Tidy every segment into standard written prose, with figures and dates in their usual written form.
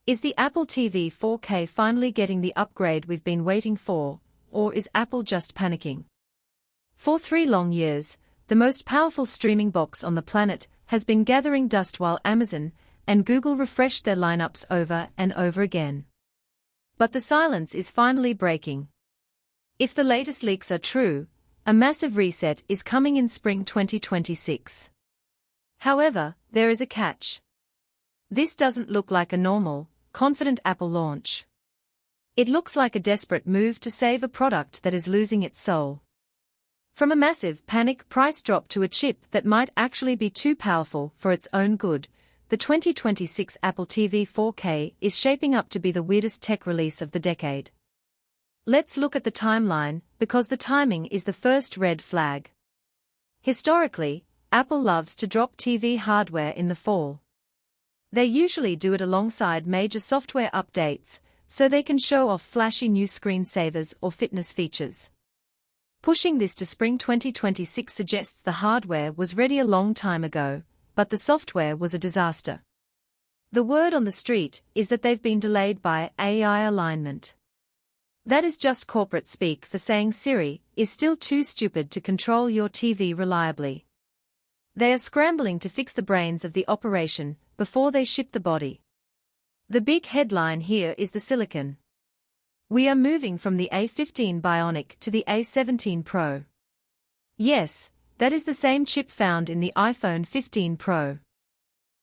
Is the Apple TV 4K finally getting the upgrade we've been waiting for, or is Apple just panicking? For 3 long years, the most powerful streaming box on the planet has been gathering dust while Amazon and Google refreshed their lineups over and over again. But the silence is finally breaking. If the latest leaks are true, a massive reset is coming in spring 2026. However, there is a catch. This doesn't look like a normal, confident Apple launch. It looks like a desperate move to save a product that is losing its soul. From a massive panic price drop to a chip that might actually be too powerful for its own good, the 2026 Apple TV 4K is shaping up to be the weirdest tech release of the decade. Let's look at the timeline, because the timing is the first red flag. Historically, Apple loves to drop TV hardware in the fall. They usually do it alongside major software updates, so they can show off flashy new screensavers or fitness features. Pushing this to spring 2026 suggests the hardware was ready a long time ago, but the software was a disaster. The word on the street is that they've been delayed by AI alignment. That is just corporate speak for saying Siri is still too stupid to control your TV reliably. They are scrambling to fix the brains of the operation before they ship the body. The big headline here is the silicon. We are moving from the A15 Bionic to the A17 Pro. Yes, that is the same chip found in the iPhone 15 Pro.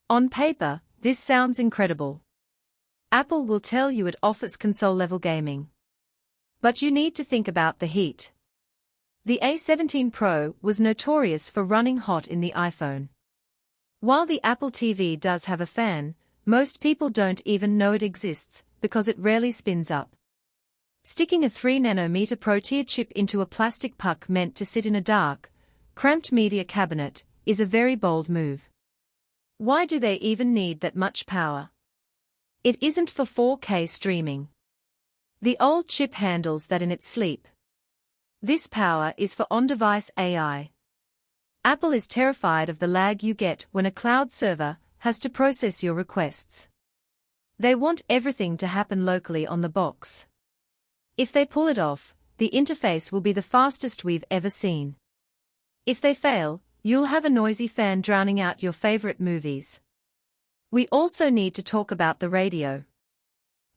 On paper, this sounds incredible. Apple will tell you it offers console-level gaming. But you need to think about the heat. The A17 Pro was notorious for running hot in the iPhone. While the Apple TV does have a fan, most people don't even know it exists because it rarely spins up. Sticking a 3nm Pro-tier chip into a plastic puck meant to sit in a dark, cramped media cabinet is a very bold move. Why do they even need that much power? It isn't for 4K streaming. The old chip handles that in its sleep. This power is for on-device AI. Apple is terrified of the lag you get when a cloud server has to process your requests. They want everything to happen locally on the box. If they pull it off, the interface will be the fastest we've ever seen. If they fail, you'll have a noisy fan drowning out your favorite movies. We also need to talk about the radio.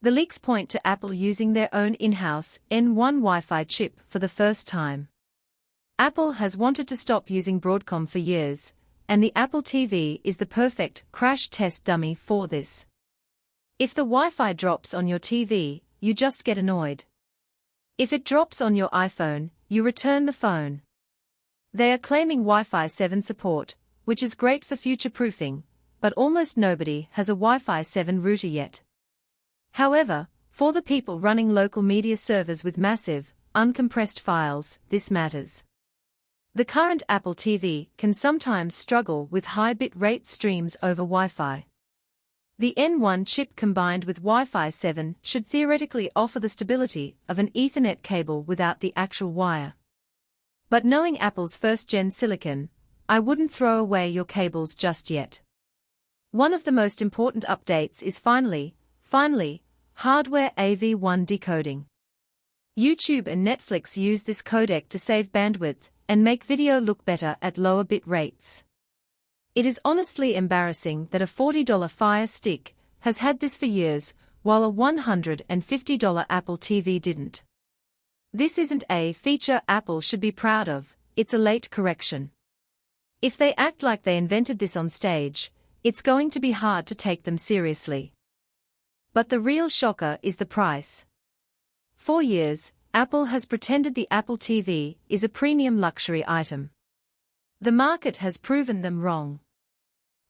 The leaks point to Apple using their own in-house N1 Wi-Fi chip for the first time. Apple has wanted to stop using Broadcom for years, and the Apple TV is the perfect crash test dummy for this. If the Wi-Fi drops on your TV, you just get annoyed. If it drops on your iPhone, you return the phone. They are claiming Wi-Fi 7 support, which is great for future-proofing, but almost nobody has a Wi-Fi 7 router yet. However, for the people running local media servers with massive, uncompressed files, this matters. The current Apple TV can sometimes struggle with high bit rate streams over Wi-Fi. The N1 chip combined with Wi-Fi 7 should theoretically offer the stability of an Ethernet cable without the actual wire. But knowing Apple's first-gen silicon, I wouldn't throw away your cables just yet. One of the most important updates is finally, hardware AV1 decoding. YouTube and Netflix use this codec to save bandwidth and make video look better at lower bit rates. It is honestly embarrassing that a $40 Fire Stick has had this for years, while a $150 Apple TV didn't. This isn't a feature Apple should be proud of, it's a late correction. If they act like they invented this on stage, it's going to be hard to take them seriously. But the real shocker is the price. For years, Apple has pretended the Apple TV is a premium luxury item. The market has proven them wrong.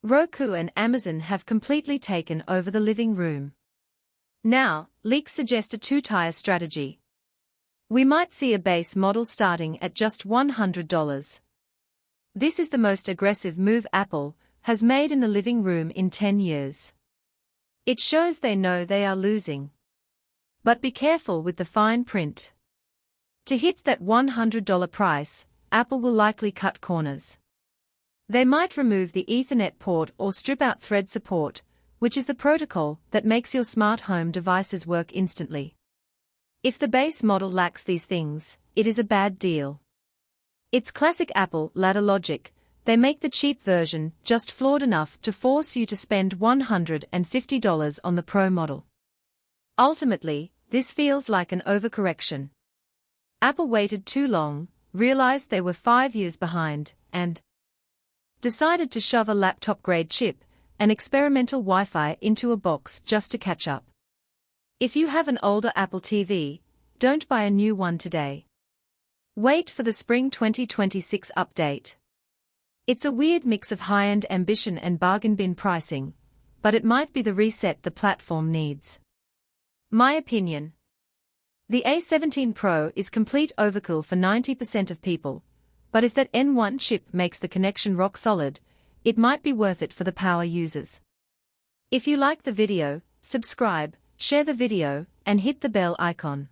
Roku and Amazon have completely taken over the living room. Now, leaks suggest a two-tier strategy. We might see a base model starting at just $100. This is the most aggressive move Apple has made in the living room in 10 years. It shows they know they are losing. But be careful with the fine print. To hit that $100 price, Apple will likely cut corners. They might remove the Ethernet port or strip out Thread support, which is the protocol that makes your smart home devices work instantly. If the base model lacks these things, it is a bad deal. It's classic Apple ladder logic. They make the cheap version just flawed enough to force you to spend $150 on the Pro model. Ultimately, this feels like an overcorrection. Apple waited too long, realized they were 5 years behind, and decided to shove a laptop-grade chip, an experimental Wi-Fi into a box just to catch up. If you have an older Apple TV, don't buy a new one today. Wait for the spring 2026 update. It's a weird mix of high-end ambition and bargain bin pricing, but it might be the reset the platform needs. My opinion. The A17 Pro is complete overkill for 90% of people, but if that N1 chip makes the connection rock solid, it might be worth it for the power users. If you like the video, subscribe, share the video, and hit the bell icon.